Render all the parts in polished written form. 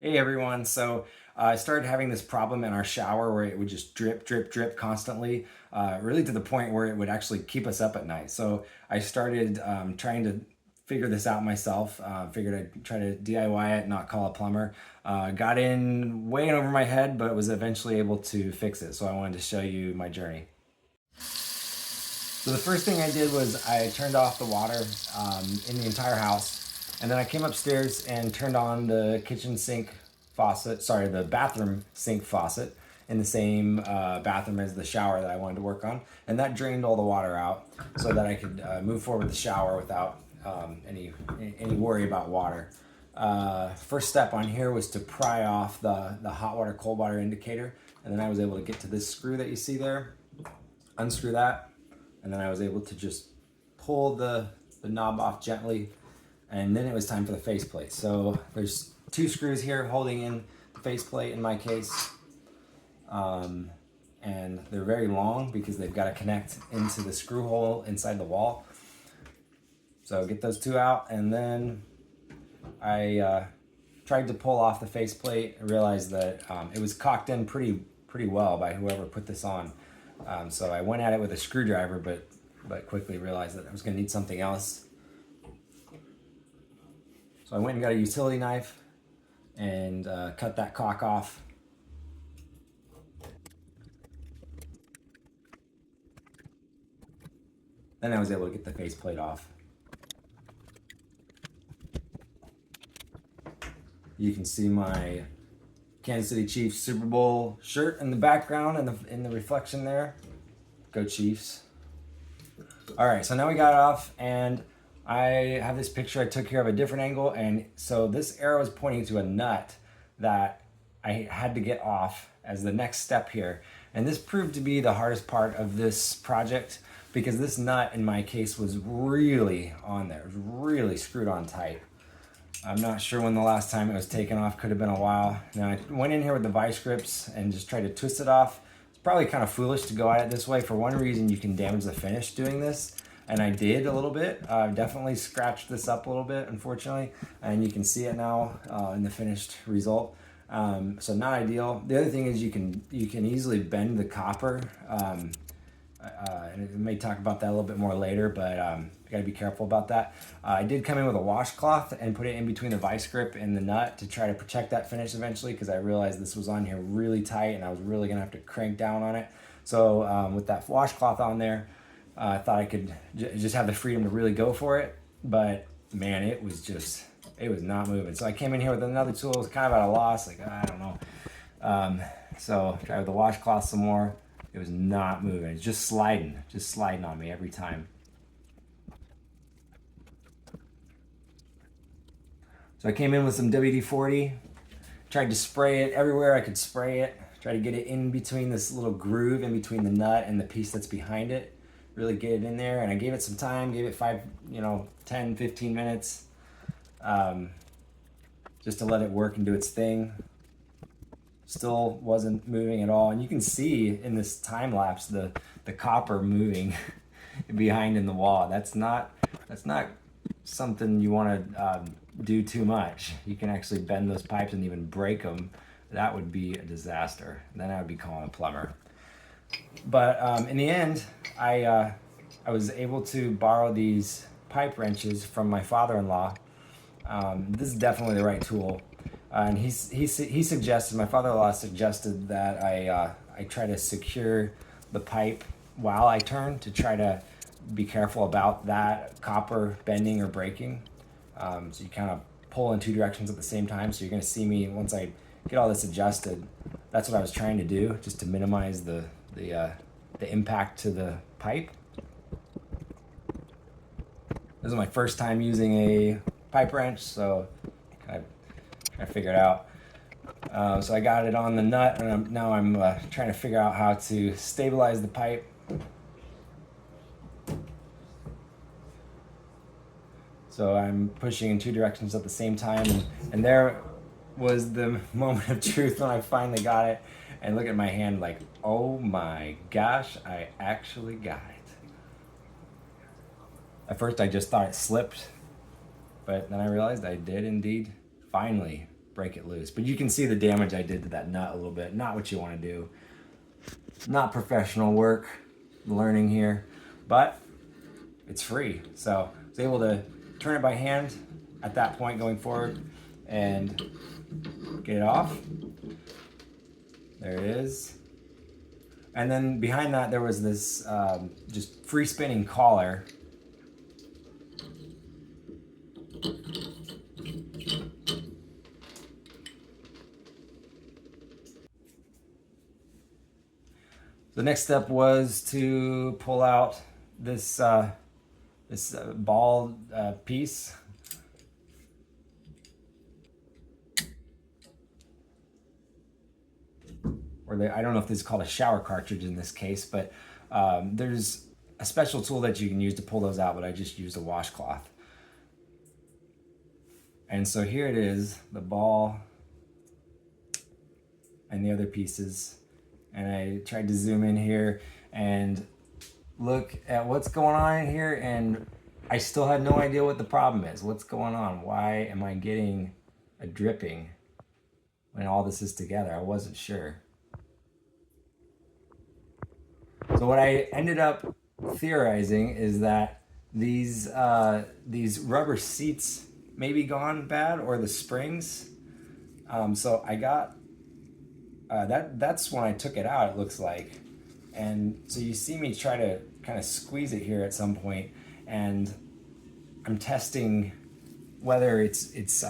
Hey everyone, so I started having this problem in our shower where it would just drip, drip, drip constantly, really to the point where it would actually keep us up at night. So I started trying to figure this out myself. Figured I'd try to DIY it, not call a plumber. Got in way over my head, but was eventually able to fix it. So I wanted to show you my journey. So the first thing I did was I turned off the water in the entire house, and then I came upstairs and turned on the kitchen sink faucet, sorry, the bathroom sink faucet in the same bathroom as the shower that I wanted to work on, and that drained all the water out so that I could move forward with the shower without any worry about water. First step on here was to pry off the hot water cold water indicator, and then I was able to get to this screw that you see there, unscrew that, and then I was able to just pull the knob off gently, and then it was time for the faceplate. So there's two screws here holding in the faceplate in my case, and they're very long because they've got to connect into the screw hole inside the wall. So get those two out, and then I tried to pull off the faceplate. I realized that it was cocked in pretty well by whoever put this on. So I went at it with a screwdriver, but quickly realized that I was going to need something else. So I went and got a utility knife and cut that cock off. Then I was able to get the faceplate off. You can see my Kansas City Chiefs Super Bowl shirt in the background and in the reflection there. Go Chiefs. All right, so now we got it off, and I have this picture I took here of a different angle, and so this arrow is pointing to a nut that I had to get off as the next step here. And this proved to be the hardest part of this project because this nut in my case was really on there, it was really screwed on tight. I'm not sure when the last time it was taken off, could have been a while. Now I went in here with the vice grips and just tried to twist it off. It's probably kind of foolish to go at it this way. For one reason, you can damage the finish doing this, and I did a little bit. Definitely scratched this up a little bit, unfortunately, and you can see it now in the finished result. So not ideal. The other thing is you can easily bend the copper. And we may talk about that a little bit more later, but you gotta be careful about that. I did come in with a washcloth and put it in between the vice grip and the nut to try to protect that finish eventually, because I realized this was on here really tight and I was really gonna have to crank down on it. So with that washcloth on there, I thought I could just have the freedom to really go for it, but man, it was not moving. So I came in here with another tool. It was kind of at a loss, like I don't know. So tried with the washcloth some more. It was not moving. It's just sliding on me every time. So I came in with some WD-40, tried to spray it everywhere I could spray it, try to get it in between this little groove in between the nut and the piece that's behind it, really get it in there. And I gave it some time, gave it 10, 15 minutes, just to let it work and do its thing. Still wasn't moving at all, and you can see in this time lapse the copper moving behind in the wall. That's not something you want to do too much. You can actually bend those pipes and even break them. That would be a disaster. Then I would be calling a plumber. But in the end, I was able to borrow these pipe wrenches from my father-in-law. This is definitely the right tool. And he suggested, my father-in-law suggested that I try to secure the pipe while I turn to try to be careful about that copper bending or breaking. So you kind of pull in two directions at the same time. So you're going to see me once I get all this adjusted. That's what I was trying to do, just to minimize the impact to the pipe. This is my first time using a pipe wrench, so I figured out. So I got it on the nut, and now I'm trying to figure out how to stabilize the pipe. So I'm pushing in two directions at the same time, and there was the moment of truth when I finally got it. And look at my hand, like, oh my gosh, I actually got it. At first I just thought it slipped, but then I realized I did indeed finally break it loose. But you can see the damage I did to that nut a little bit. Not what you want to do. Not professional work, learning here, but it's free. So I was able to turn it by hand at that point going forward and get it off. There it is. And then behind that there was this just free spinning collar. The next step was to pull out this ball piece. Or I don't know if this is called a shower cartridge in this case, but there's a special tool that you can use to pull those out, but I just used a washcloth. And so here it is, the ball and the other pieces. And I tried to zoom in here and look at what's going on in here, and I still had no idea what the problem is. What's going on? Why am I getting a dripping when all this is together? I wasn't sure. So what I ended up theorizing is that these rubber seats may be gone bad, or the springs. So I got that's when I took it out, it looks like. And so you see me try to kind of squeeze it here at some point, and I'm testing whether it's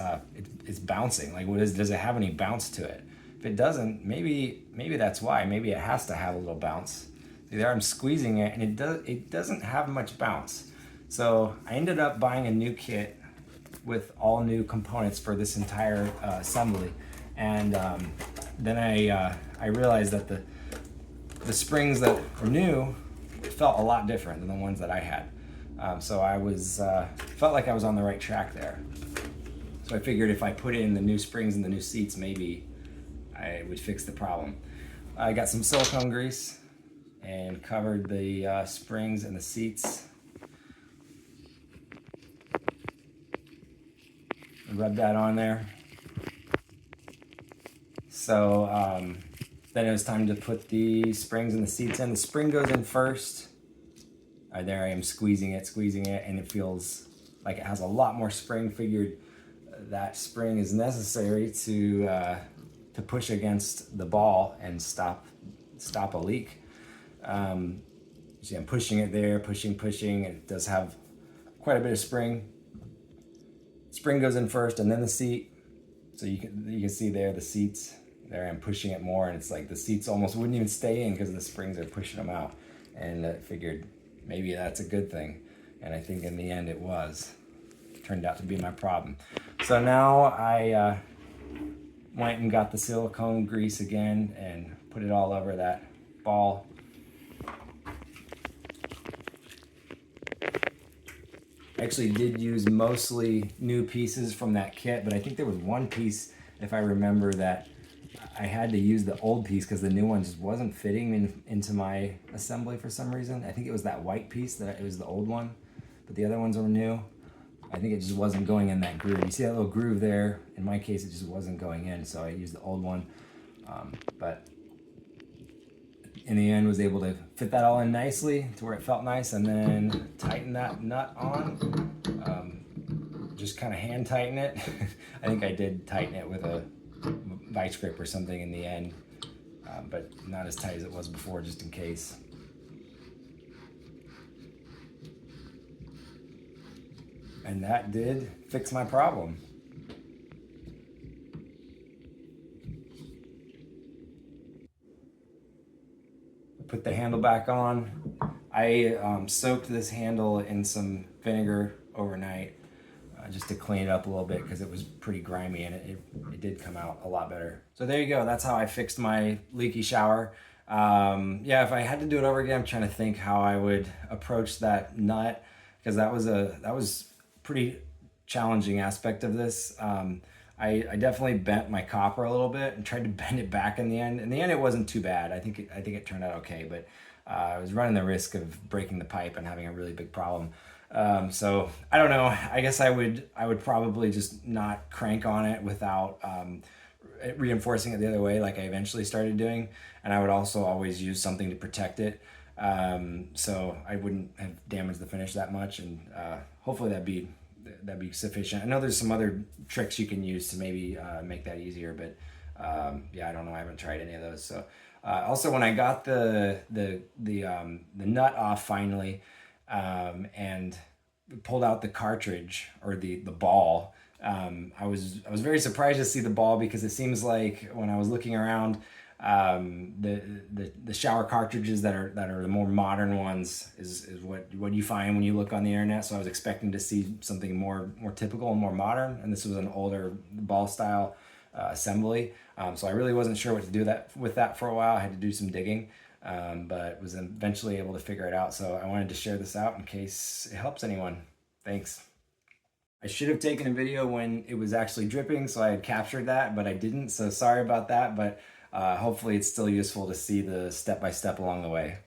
bouncing. Like, does it have any bounce to it? If it doesn't, maybe that's why. Maybe it has to have a little bounce. See there, I'm squeezing it, and it doesn't have much bounce. So I ended up buying a new kit with all new components for this entire assembly, and then I realized that the springs that were new felt a lot different than the ones that I had. So I felt like I was on the right track there. So I figured if I put in the new springs and the new seats, maybe I would fix the problem. I got some silicone grease and covered the springs and the seats. Rub that on there. So then it was time to put the springs and the seats in. The spring goes in first. There I am squeezing it, and it feels like it has a lot more spring. Figured that spring is necessary to push against the ball and stop a leak. See, I'm pushing it there, pushing. It does have quite a bit of spring. Spring goes in first, and then the seat. So you can see there the seats. There I'm pushing it more, and it's like the seats almost wouldn't even stay in because the springs are pushing them out. And I figured maybe that's a good thing. And I think in the end it was. It turned out to be my problem. So now I went and got the silicone grease again and put it all over that ball. I actually did use mostly new pieces from that kit, but I think there was one piece, if I remember, that I had to use the old piece because the new one just wasn't fitting into my assembly for some reason. I think it was that white piece that it was the old one, but the other ones were new. I think it just wasn't going in that groove. You see that little groove there? In my case, it just wasn't going in, so I used the old one. But in the end, was able to fit that all in nicely to where it felt nice, and then tighten that nut on. Just kind of hand tighten it. I think I did tighten it with a vice grip or something in the end, but not as tight as it was before, just in case. And that did fix my problem. Put the handle back on. I soaked this handle in some vinegar overnight just to clean it up a little bit because it was pretty grimy, and it did come out a lot better. So there you go. That's how I fixed my leaky shower. Yeah, if I had to do it over again, I'm trying to think how I would approach that nut, because that was pretty challenging aspect of this. I definitely bent my copper a little bit and tried to bend it back in the end. In the end, it wasn't too bad. I think it turned out okay, but I was running the risk of breaking the pipe and having a really big problem. So I don't know. I guess I would probably just not crank on it without reinforcing it the other way, like I eventually started doing. And I would also always use something to protect it, so I wouldn't have damaged the finish that much. And hopefully that'd be sufficient. I know there's some other tricks you can use to maybe make that easier, but yeah, I don't know. I haven't tried any of those. So also, when I got the nut off finally, and pulled out the cartridge, or the ball, I was very surprised to see the ball, because it seems like when I was looking around, the shower cartridges that are the more modern ones is what you find when you look on the internet. So I was expecting to see something more typical and more modern, and this was an older ball style assembly. So I really wasn't sure what to do with that for a while. I had to do some digging, but was eventually able to figure it out. So I wanted to share this out in case it helps anyone. Thanks. I should have taken a video when it was actually dripping, so I had captured that, but I didn't. So sorry about that, but hopefully it's still useful to see the step-by-step along the way.